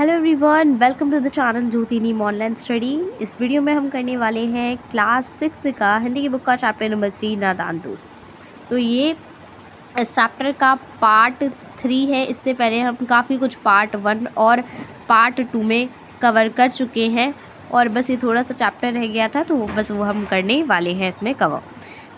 Hello everyone, welcome to the channel Jyotini online study. इस video में हम करने वाले हैं क्लास 6 का हिंदी की बुक का चैप्टर नंबर 3 नादान दोस्त। तो ये इस चैप्टर का पार्ट 3 है। इससे पहले हम काफ़ी कुछ पार्ट 1 और पार्ट 2 में कवर कर चुके हैं और बस ये थोड़ा सा चैप्टर रह गया था, तो बस वो हम करने वाले हैं इसमें कवर।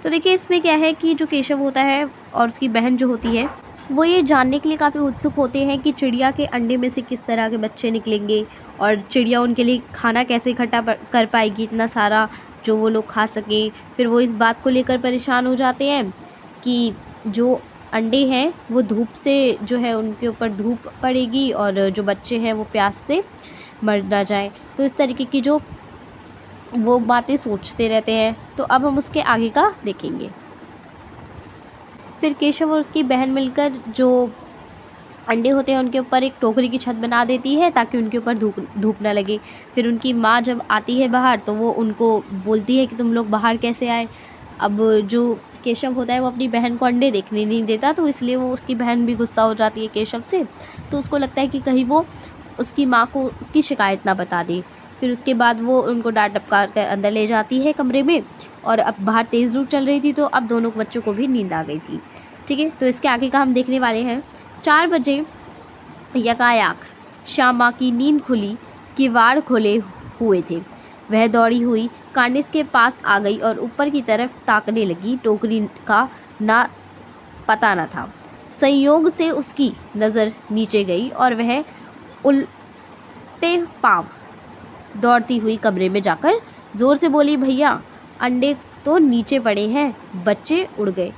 तो देखिए, इसमें क्या है कि जो केशव होता है और उसकी बहन जो होती है, वो ये जानने के लिए काफ़ी उत्सुक होते हैं कि चिड़िया के अंडे में से किस तरह के बच्चे निकलेंगे और चिड़िया उनके लिए खाना कैसे इकट्ठा कर पाएगी इतना सारा जो वो लोग खा सकें। फिर वो इस बात को लेकर परेशान हो जाते हैं कि जो अंडे हैं वो धूप से जो है उनके ऊपर धूप पड़ेगी और जो बच्चे हैं वो प्यास से मर ना जाए। तो इस तरीके की जो वो बातें सोचते रहते हैं। तो अब हम उसके आगे का देखेंगे। फिर केशव और उसकी बहन मिलकर जो अंडे होते हैं उनके ऊपर एक टोकरी की छत बना देती है ताकि उनके ऊपर धूप ना लगे। फिर उनकी माँ जब आती है बाहर तो वो उनको बोलती है कि तुम लोग बाहर कैसे आए। अब जो केशव होता है वो अपनी बहन को अंडे देखने नहीं देता, तो इसलिए वो उसकी बहन भी गुस्सा हो जाती है केशव से। तो उसको लगता है कि कहीं वो उसकी माँ को उसकी शिकायत ना बता दे। फिर उसके बाद वो उनको डांट डपकार कर अंदर ले जाती है कमरे में। और अब बाहर तेज़ धूप चल रही थी तो अब दोनों बच्चों को भी नींद आ गई थी। ठीक है, तो इसके आगे का हम देखने वाले हैं। 4 बजे यकायाक श्यामा की नींद खुली, किवाड़ खुले हुए थे। वह दौड़ी हुई कांडिस के पास आ गई और ऊपर की तरफ ताकने लगी। टोकरी का ना पता न था। संयोग से उसकी नज़र नीचे गई और वह उल्टे पाँव दौड़ती हुई कमरे में जाकर ज़ोर से बोली, भैया अंडे तो नीचे पड़े हैं, बच्चे उड़ गए।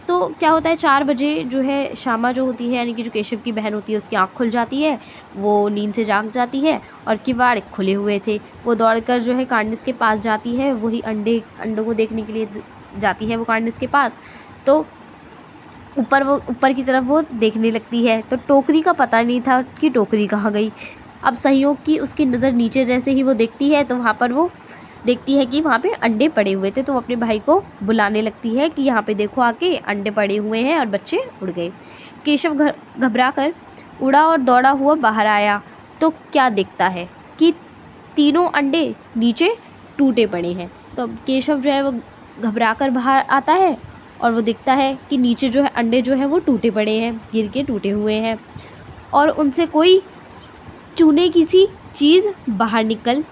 तो क्या होता है, 4 बजे जो है श्यामा जो होती है यानी कि जो केशव की बहन होती है उसकी आँख खुल जाती है, वो नींद से जाग जाती है और किवाड़ खुले हुए थे। वो दौड़कर जो है कांडिस के पास जाती है, वही अंडों को देखने के लिए जाती है वो कांडिस के पास। तो ऊपर की तरफ वो देखने लगती है तो टोकरी का पता नहीं था कि टोकरी कहाँ गई। अब संयोग की उसकी नज़र नीचे जैसे ही वो देखती है तो वहाँ पर वो देखती है कि वहाँ पे अंडे पड़े हुए थे। तो वो अपने भाई को बुलाने लगती है कि यहाँ पे देखो, आके अंडे पड़े हुए हैं और बच्चे उड़ गए। केशव घबरा कर उड़ा और दौड़ा हुआ बाहर आया तो क्या देखता है कि तीनों अंडे नीचे टूटे पड़े हैं। तो अब केशव जो है वो घबरा कर बाहर आता है और वो देखता है कि नीचे जो है अंडे जो हैं वो टूटे पड़े हैं, गिर के टूटे हुए हैं और उनसे कोई चूने की सी चीज़ बाहर निकल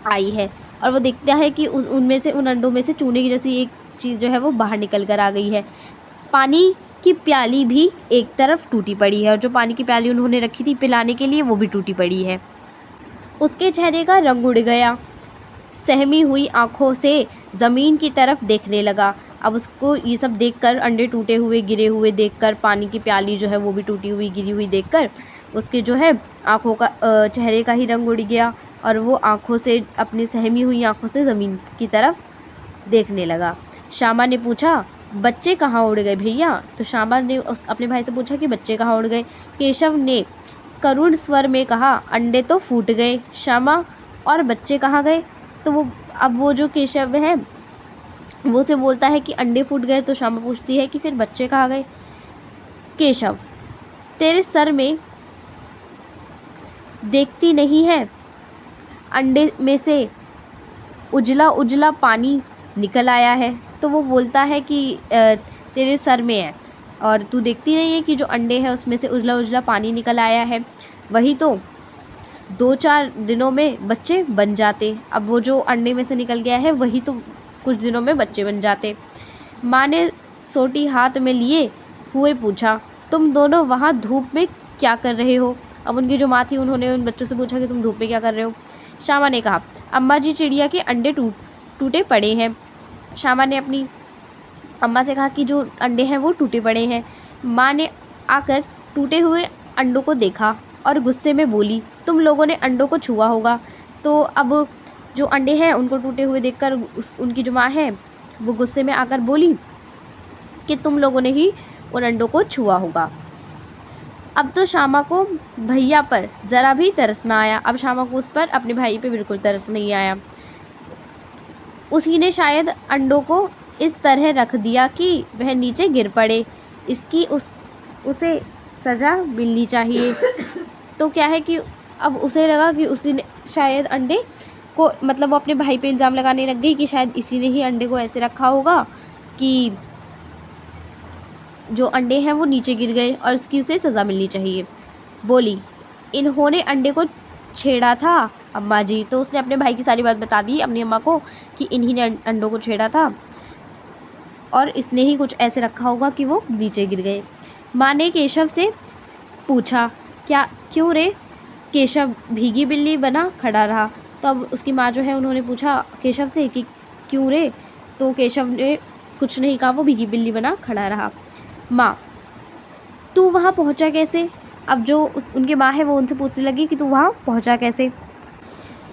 आई है। और वो देखता है कि उनमें से उन अंडों में से चूने की जैसी एक चीज़ जो है वो बाहर निकल कर आ गई है। पानी की प्याली भी एक तरफ टूटी पड़ी है और जो पानी की प्याली उन्होंने रखी थी पिलाने के लिए वो भी टूटी पड़ी है। उसके चेहरे का रंग उड़ गया, सहमी हुई आँखों से ज़मीन की तरफ देखने लगा। अब उसको ये सब देखकर, अंडे टूटे हुए गिरे हुए देखकर, पानी की प्याली जो है वो भी टूटी हुई गिरी हुई देखकर उसके जो है आँखों का चेहरे का ही रंग उड़ गया और वो आँखों से, अपनी सहमी हुई आँखों से ज़मीन की तरफ देखने लगा। श्यामा ने पूछा, बच्चे कहाँ उड़ गए भैया? तो श्यामा ने अपने भाई से पूछा कि बच्चे कहाँ उड़ गए। केशव ने करुण स्वर में कहा, अंडे तो फूट गए श्यामा, और बच्चे कहाँ गए? तो वो जो केशव है वो उसे बोलता है कि अंडे फूट गए। तो श्यामा पूछती है कि फिर बच्चे कहाँ गए? केशव, तेरे सर में देखती नहीं है, अंडे में से उजला उजला पानी निकल आया है। तो वो बोलता है कि तेरे सर में है और तू देखती नहीं है कि जो अंडे हैं उसमें से उजला उजला पानी निकल आया है, वही तो 2-4 दिनों में बच्चे बन जाते। अब वो जो अंडे में से निकल गया है वही तो कुछ दिनों में बच्चे बन जाते। माँ ने सोटी हाथ में लिए हुए पूछा, तुम दोनों वहाँ धूप में क्या कर रहे हो? अब उनकी जो माँ थी उन्होंने उन बच्चों से पूछा कि तुम धूप में क्या कर रहे हो? श्यामा ने कहा, अम्मा जी चिड़िया के अंडे टूटे पड़े हैं। श्यामा ने अपनी अम्मा से कहा कि जो अंडे हैं वो टूटे पड़े हैं। माँ ने आकर टूटे हुए अंडों को देखा और गुस्से में बोली, तुम लोगों ने अंडों को छुआ होगा। तो अब जो अंडे हैं उनको टूटे हुए देखकर उनकी जो माँ है वो गुस्से में आकर बोली कि तुम लोगों ने ही उन अंडों को छुआ होगा। अब तो श्यामा को भैया पर ज़रा भी तरस ना आया। अब श्यामा को उस पर, अपने भाई पे बिल्कुल तरस नहीं आया। उसी ने शायद अंडों को इस तरह रख दिया कि वह नीचे गिर पड़े। इसकी उसे सज़ा मिलनी चाहिए। तो क्या है कि अब उसे लगा कि उसी ने शायद अंडे को, मतलब वो अपने भाई पे इल्ज़ाम लगाने लग गई कि शायद इसी ने ही अंडे को ऐसे रखा होगा कि जो अंडे हैं वो नीचे गिर गए और इसकी उसे सज़ा मिलनी चाहिए। बोली, इन्होंने अंडे को छेड़ा था अम्मा जी। तो उसने अपने भाई की सारी बात बता दी अपनी अम्मा को कि इन्हीं ने अंडों को छेड़ा था और इसने ही कुछ ऐसे रखा होगा कि वो नीचे गिर गए। माँ ने केशव से पूछा, क्या क्यों रे? केशव भीगी बिल्ली बना खड़ा रहा। तो अब उसकी माँ जो है उन्होंने पूछा केशव से कि क्यों रे? तो केशव ने कुछ नहीं कहा, वो भीगी बिल्ली बना खड़ा रहा। माँ, तू वहाँ पहुँचा कैसे? अब जो उनकी माँ है वो उनसे पूछने लगी कि तू वहाँ पहुँचा कैसे?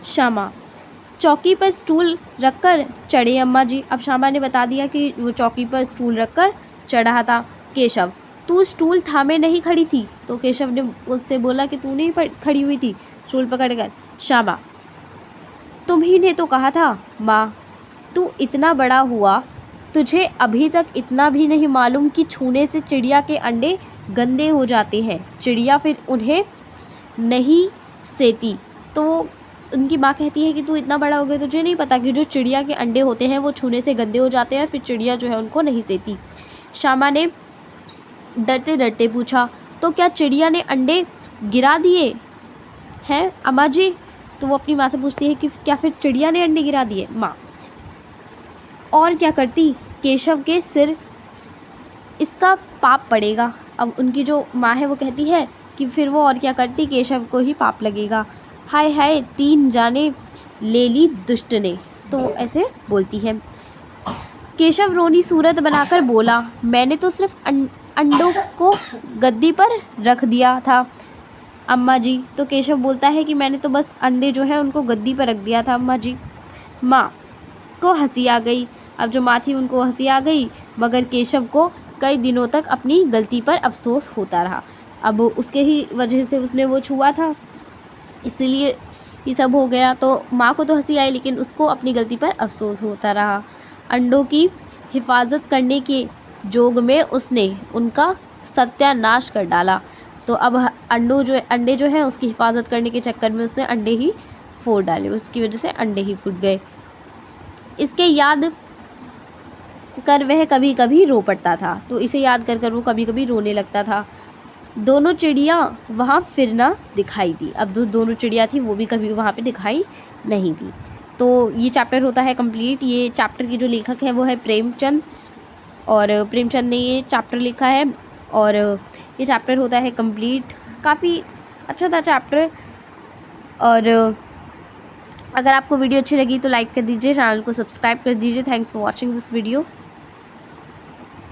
श्यामा, चौकी पर स्टूल रखकर चढ़े अम्मा जी। अब श्यामा ने बता दिया कि वो चौकी पर स्टूल रखकर चढ़ा था। केशव, तू स्टूल थामे नहीं खड़ी थी? तो केशव ने उससे बोला कि तू नहीं खड़ी हुई थी स्टूल पकड़कर। श्यामा, तुम्ही ने तो कहा था। माँ, तू इतना बड़ा हुआ, तुझे अभी तक इतना भी नहीं मालूम कि छूने से चिड़िया के अंडे गंदे हो जाते हैं, चिड़िया फिर उन्हें नहीं सेती। तो उनकी माँ कहती है कि तू इतना बड़ा हो गया, तुझे नहीं पता कि जो चिड़िया के अंडे होते हैं वो छूने से गंदे हो जाते हैं और फिर चिड़िया जो है उनको नहीं सेती। श्यामा ने डरते डरते पूछा, तो क्या चिड़िया ने अंडे गिरा दिए हैं अम्मा जी? तो वो अपनी माँ से पूछती है कि क्या फिर चिड़िया ने अंडे गिरा दिए? माँ, और क्या करती? केशव के सिर इसका पाप पड़ेगा। अब उनकी जो माँ है वो कहती है कि फिर वो और क्या करती, केशव को ही पाप लगेगा। हाय हाय, 3 जाने ले ली दुष्ट ने। तो ऐसे बोलती है। केशव रोनी सूरत बनाकर बोला, मैंने तो सिर्फ अंडों को गद्दी पर रख दिया था अम्मा जी। तो केशव बोलता है कि मैंने तो बस अंडे जो है उनको गद्दी पर रख दिया था अम्मा जी। माँ को हंसी आ गई। अब जो माँ थी उनको हंसी आ गई, मगर केशव को कई दिनों तक अपनी गलती पर अफसोस होता रहा। अब उसके ही वजह से उसने वो छुआ था, इसलिए ये सब हो गया। तो माँ को तो हंसी आई, लेकिन उसको अपनी गलती पर अफसोस होता रहा। अंडों की हिफाजत करने के जोग में उसने उनका सत्यानाश कर डाला। तो अब अंडे जो हैं उसकी हिफाजत करने के चक्कर में उसने अंडे ही फोड़ डाले, उसकी वजह से अंडे ही फूट गए। इसके याद कर वह कभी कभी रो पड़ता था। तो इसे याद कर कर वो कभी कभी रोने लगता था। दोनों चिड़िया वहाँ फिर ना दिखाई दी। अब दोनों चिड़िया थी वो भी कभी वहाँ पे दिखाई नहीं दी। तो ये चैप्टर होता है कंप्लीट। ये चैप्टर की जो लेखक है वो है प्रेमचंद, और प्रेमचंद ने ये चैप्टर लिखा है और ये चैप्टर होता है कंप्लीट। काफ़ी अच्छा था चैप्टर। और अगर आपको वीडियो अच्छी लगी तो लाइक कर दीजिए, चैनल को सब्सक्राइब कर दीजिए। Thanks for watching this video.